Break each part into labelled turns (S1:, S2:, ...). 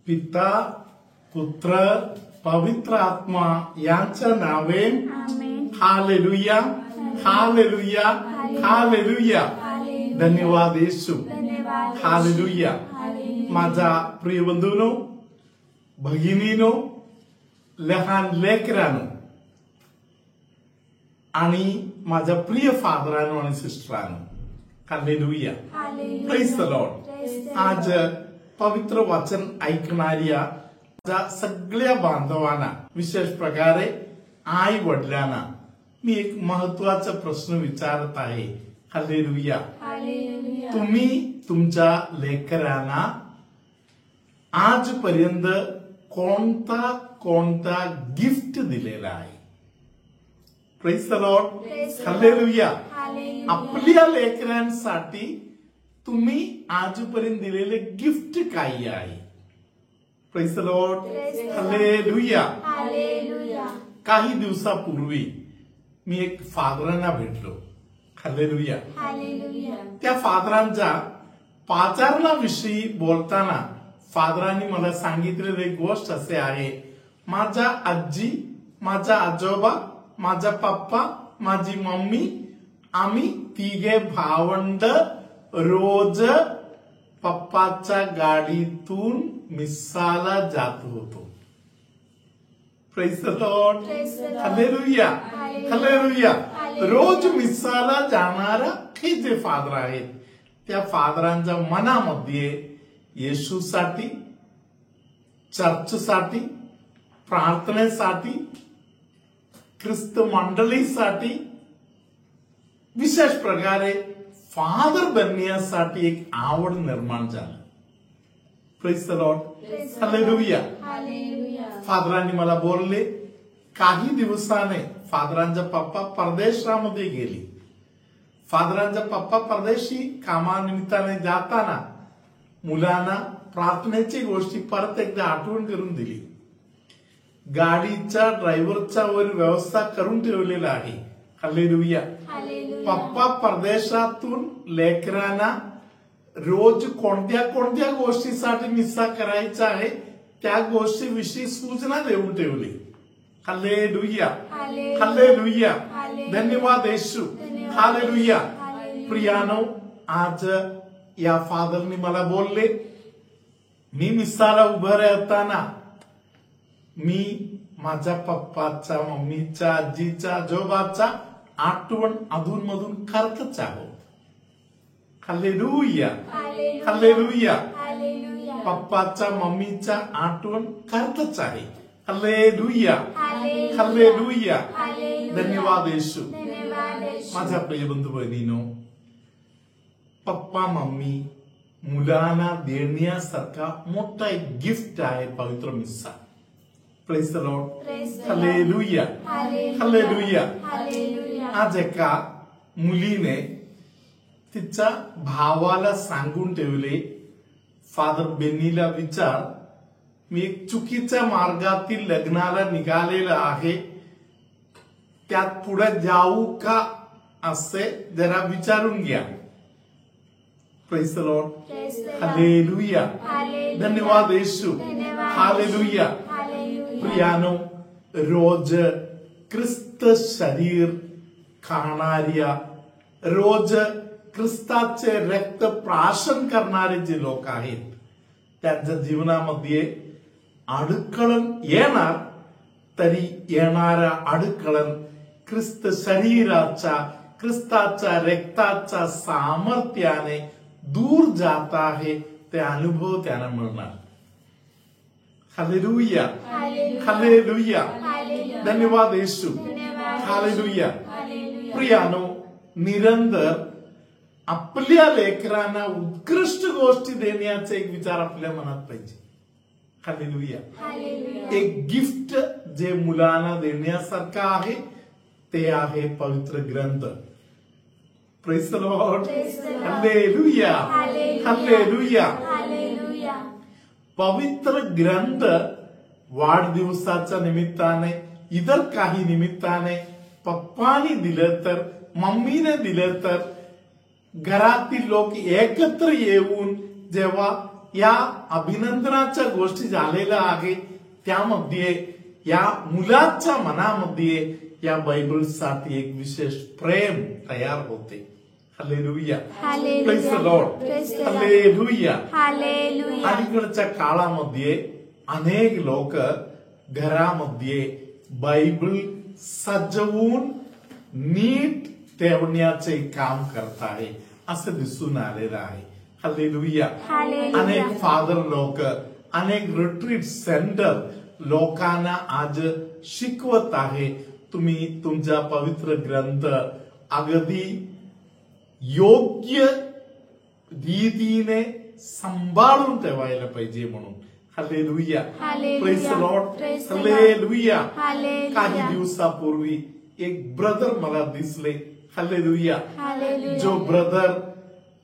S1: पिता पुत्र पवित्र आत्मा यांच्या नावे हालेलुया हालेलुया हालेलुया. धन्यवाद येशू. हालेलुया. माझा प्रिय बंधूनो भगिनीनो लहान लेकरांनो आणि माझ्या प्रिय फादरांनो आणि सिस्टरांनो हालेलुया. Praise the Lord. आज पवित्र वचन ऐकणाऱ्या माझ्या सगळ्या बांधवांना विशेष प्रकारे आई वडिलांना मी एक महत्वाचा प्रश्न विचारत आहे. हालेलुया. तुम्ही तुमच्या लेकरांना आजपर्यंत कोणता कोणता गिफ्ट दिलेला आहे? Praise the Lord. हालेलुया. आपल्या लेकरांसाठी तुम्ही आजपर्यंत दिलेले गिफ्ट काय आहे? Praise the Lord. हालेलुया. काही दिवसापूर्वी मी एक फादरांना भेटलो. हालेलुया. त्या फादरांच्या पाचारणाविषयी बोलताना फादरांनी मला सांगितलेली एक गोष्ट असे आहे, माझा आजी, माझा आजोबा, माझा पप्पा, माझी मम्मी, आम्ही तिघे भावंड रोज पप्पाच्या गाडीतून मिसाला जात होतो. Praise the Lord. Hallelujah. Hallelujah. रोज मिसाला जाणारा हे जे फादर आहेत त्या फादरांच्या मनामध्ये येशूसाठी, चर्चसाठी, प्रार्थनेसाठी, ख्रिस्त मंडळीसाठी विशेष प्रकारे फादर बनण्यासाठी एक आवड निर्माण झाली. Praise the Lord. हालेलुया. फादरांनी मला बोलले, काही दिवसाने फादरांचा पप्पा परदेशामध्ये गेली. फादरांचा पप्पा परदेशी कामानिमित्ताने जाताना मुलांना प्रार्थनेची गोष्टी परत एकदा आठवण करून दिली. गाडीच्या ड्रायव्हरच्या वर व्यवस्था करून ठेवलेला आहे. हालेलुया. पप्पा परदेशातून लेकरांना रोज कोणत्या कोणत्या गोष्टीसाठी मिसा करायचा आहे त्या गोष्टीविषयी सूचना देऊन ठेवली. हालेलुया. हालेलुया. धन्यवाद येशू. हालेलुया. प्रियानो, आज या फादरनी मला बोलले, मी मिसाला उभं राहताना मी माझ्या पप्पाचा, मम्मीचा, आजीचा, आजोबाचा आठवण अधून मधून करतच आहोत. हालेलुया. हालेलुया. पप्पाचा, मम्मीचा आठवण करतच आहे. हालेलुया. हालेलुया. धन्यवाद येशू. माझ्या प्रिय बंधू भगिनीनो, पप्पा मम्मी मुलांना देण्यासारखा मोठा एक गिफ्ट आहे पवित्र मिसा. Praise the Lord. Hallelujah. Hallelujah. आज एका मुलीने तिच्या भावाला सांगून ठेवले, फादर बेनीला विचार, मी एक चुकीच्या मार्गातील लग्नाला निघालेला आहे, त्यात पुढे जाऊ का असे जरा विचारून घ्या. Praise the Lord. हालेलुया. धन्यवाद येशू. हालेलुया. प्रियानो, रोज ख्रिस्त शरीर खाणाऱ्या, रोज ख्रिस्ताचे रक्त प्राशन करणारे जे लोक आहेत त्यांच्या जीवनामध्ये अडकळण येणार, तरी येणाऱ्या अडकळण ख्रिस्त शरीराच्या, ख्रिस्ताच्या रक्ताच्या सामर्थ्याने दूर जात आहे, ते अनुभव त्यांना मिळणार. हालेलुया. हालेलुया. धन्यवाद येशू. हालेलुया. प्रियानो, निरंतर आपल्या लेकरांना उत्कृष्ट गोष्टी देण्याचा एक विचार आपल्या मनात पाहिजे. हालेलुया. एक गिफ्ट जे मुलांना देण्यासारखं आहे ते आहे पवित्र ग्रंथ. Praise the Lord. Hallelujah. Hallelujah. पवित्र ग्रंथ वाढदिवसाच्या निमित्ताने, इतर काही निमित्ताने पप्पानी दिलं तर, मम्मीने दिलं तर, घरातील लोक एकत्र येऊन जेव्हा या अभिनंदनाच्या गोष्टी झालेल्या आहे, त्यामध्ये या मुलाच्या मनामध्ये या बायबलसाठी एक विशेष प्रेम तयार होते. Hallelujah, praise the Lord, hallelujah. अलीकडच्या काळामध्ये अनेक लोक घरामध्ये बायबल सजवून नीट ठेवण्याचे काम करत आहे असं दिसून आलेलं आहे. हालेलुया. अनेक फादर लोक, अनेक रिट्रीट सेंटर लोकांना आज शिकवत आहे, तुम्ही तुमचा पवित्र ग्रंथ अगदी योग्य रीतीने सांभाळून ठेवायला पाहिजे म्हणून. Hallelujah, praise the Lord, hallelujah. काही दिवसापूर्वी एक ब्रदर मला दिसले. हालेलुया. जो ब्रदर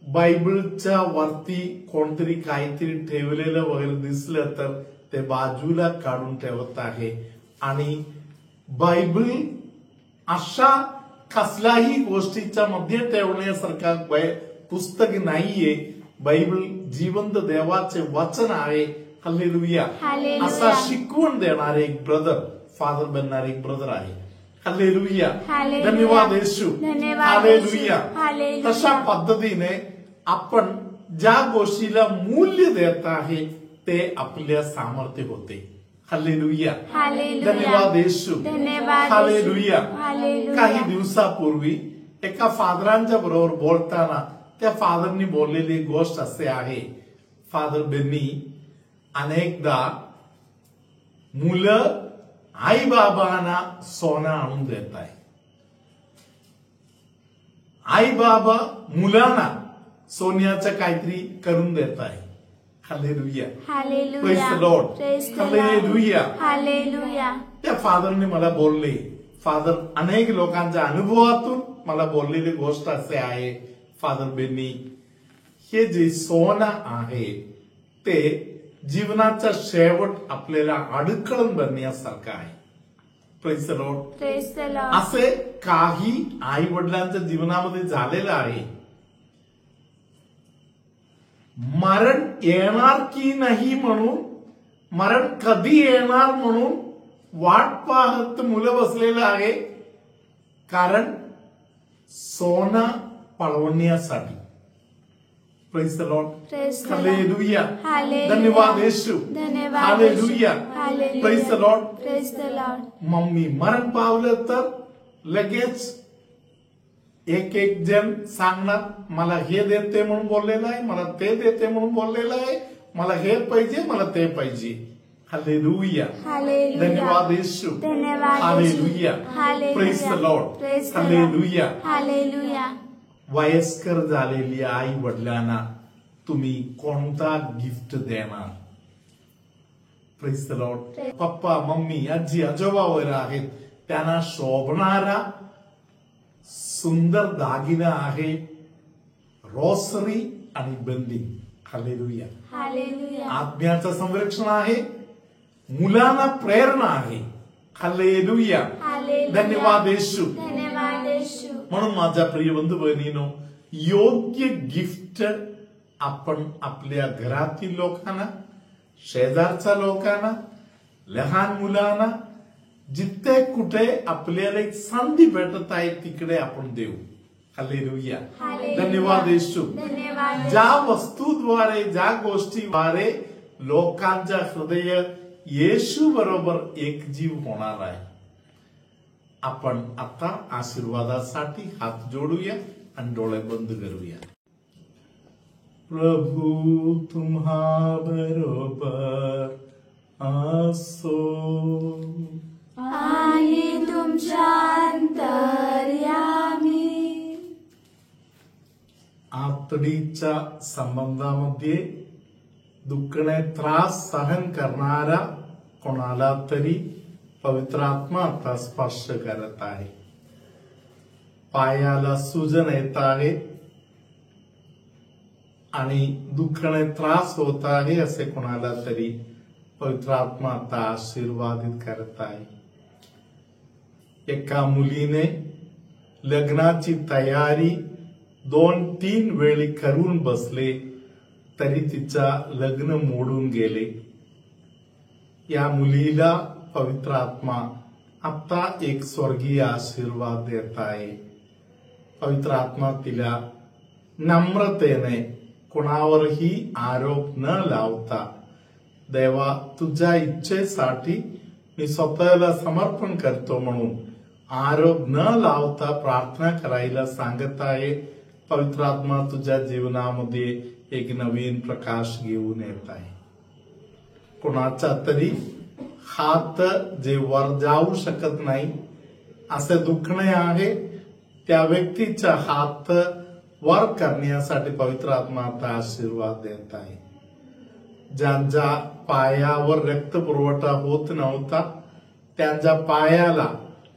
S1: बायबलच्या वरती कोणतरी काहीतरी ठेवलेलं वगैरे दिसलं तर ते बाजूला काढून ठेवत आहे. आणि बायबल अशा कसल्याही गोष्टीच्या मध्ये ठेवण्यासारखा पुस्तक नाहीये. बायबल जिवंत देवाचे वचन आहे. हालेलुया. असा शिकवून देणारे एक ब्रदर, फादर बनणारे एक ब्रदर आहे. हालेलुया. धन्यवाद येशू. हालेलुया. तशा पद्धतीने आपण ज्या गोष्टीला मूल्य देत आहे ते आपल्या सामर्थ्य होते. हालेलुया. धन्यवाद येशू. हालेलुया. काही दिवसापूर्वी एका फादरांच्या बरोबर बोलताना त्या फादरनी बोललेली गोष्ट असे आहे, फादर बेनी अनेकदा मुलं आई बाबांना सोनं आणून देत आहे. आई बाबा मुलांना सोन्याचं काहीतरी करून देत आहे. Hallelujah, praise the Lord, hallelujah. त्या फादरने मला बोलले, फादर अनेक लोकांच्या अनुभवातून मला बोललेली गोष्ट असे आहे, फादर बेनी हे जे सोनं आहे ते जीवनाचा शेवट आपल्याला अडखळून बनण्यासारखं आहे. Praise the Lord. असे काही आई वडिलांच्या जीवनामध्ये झालेलं आहे. मरण येणार की नाही म्हणून, मरण कधी येणार म्हणून वाट पाहत मुलं बसलेलं आहे, कारण सोनं पळवण्यासाठी. Praise the Lord, hallelujah. धन्यवाद Yeshu. Hallelujah, praise the Lord. Mummy मरण पावलं तर लगेच एक एक जण सांगणार, मला हे देते म्हणून बोललेलं आहे, मला ते देते म्हणून बोललेलं आहे, मला हे पाहिजे, मला ते पाहिजे. हालेलुया. धन्यवाद Yeshu. Hallelujah, praise the Lord. Hallelujah. वयस्कर झालेली आई वडिलांना तुम्ही कोणता गिफ्ट देणार? Praise the Lord. Papa mummy आजी आजोबा वगैरे आहेत, त्यांना शोभणारा सुंदर दागिना आहे रोसरी आणि बंदी. हालेलुया. आत्म्याचं संरक्षण आहे, मुलांना प्रेरणा आहे. हालेलुया. धन्यवाद येशू. म्हणून माझ्या प्रिय बंधू बहिणीनो, योग्य गिफ्ट आपण आपल्या घरातील लोकांना, शेजारच्या लोकांना, लहान मुलांना, जिथे कुठे आपल्याला एक संधी भेटत आहे तिकडे आपण देऊ. हालेलुया. धन्यवाद येशू. ज्या वस्तूद्वारे, ज्या गोष्टीद्वारे लोकांच्या हृदय येशू बरोबर एक जीव होणार आहे. आपण आता आशीर्वादासाठी हात जोडूया आणि डोळे बंद करूया. प्रभू तुम्हा बरोबर असो
S2: आणि तुमच्या अंतर्यामी.
S1: आतडीच्या संबंधामध्ये दुखणे त्रास सहन करणारा कोणाला तरी पवित्र आत्मा आता स्पर्श करत आहे. पायाला सूजन येत आहे आणि दुखणे त्रास होत आहे असे कोणाला तरी पवित्र आत्मा आता आशीर्वादित करत आहे. एका मुलीने लग्नाची तयारी 2-3 वेळी करून बसले तरी तिचा लग्न मोडून गेले. या मुलीला पवित्र आत्मा आता एक स्वर्गीय आशीर्वाद देत आहे. पवित्र आत्मा तिला नम्रतेने कोणावरही आरोप न लावता, देवा तुझ्या इच्छेसाठी मी स्वतःला समर्पण करतो म्हणून आरोप न लावता प्रार्थना करायला सांगत आहे. पवित्र आत्मा तुझ्या जीवनामध्ये एक नवीन प्रकाश घेऊन येत आहे. कोणाचा तरी हात जे वर जाऊ शकत नाही असे दुखणे आहे, त्या व्यक्तीचा हात वर करण्यासाठी पवित्र आत्मा आता आशीर्वाद देत आहे. ज्यांच्या पायावर रक्त पुरवठा होत नव्हता त्यांच्या पायाला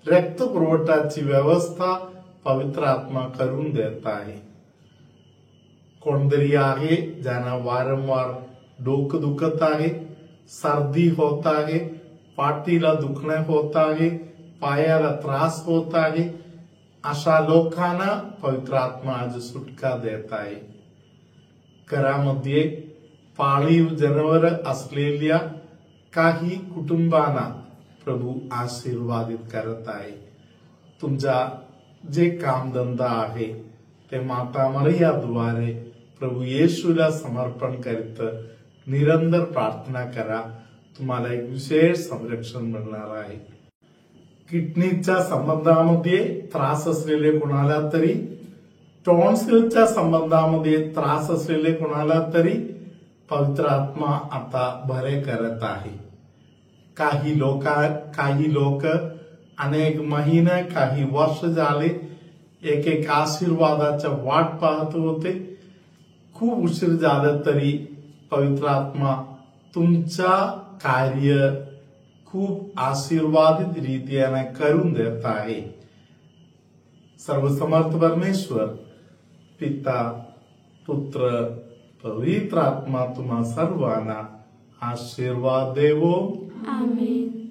S1: रक्त पुरवठाची व्यवस्था पवित्र आत्मा करून देत आहे. कोणतरी आहे ज्यांना वारंवार डोकं दुखत आहे, सर्दी होत आहे, पाठीला दुखणे होत आहे, पायाला त्रास होत आहे, अशा लोकांना पवित्र आत्मा आज सुटका देत आहे. घरामध्ये पाळीव जनावर असलेल्या काही कुटुंबांना प्रभू आशीर्वादित करत आहे. तुमचा जे कामधंदा आहे ते माता मरियाद्वारे प्रभू येशूला समर्पण करीत निरंतर प्रार्थना करा. तुम्हाला एक विशेष संरक्षण मिळणार आहे. किडनीच्या संबंधामध्ये त्रास असलेले कोणाला तरी, टॉन्सिलच्या संबंधामध्ये त्रास असलेले कोणाला तरी पवित्र आत्मा आता बरे करत आहे. काही लोक अनेक महिने, काही वर्ष झाले एक आशीर्वादाच्या वाट पाहत होते. खूप उशीर झालं तरी पवित्र आत्मा तुमचा कार्य खूप आशीर्वादित रीतीने करून देत आहे. सर्वसमर्थ परमेश्वर पिता, पुत्र, पवित्र आत्मा तुम्हा सर्वांना आशीर्वाद देवो.
S2: आमेन.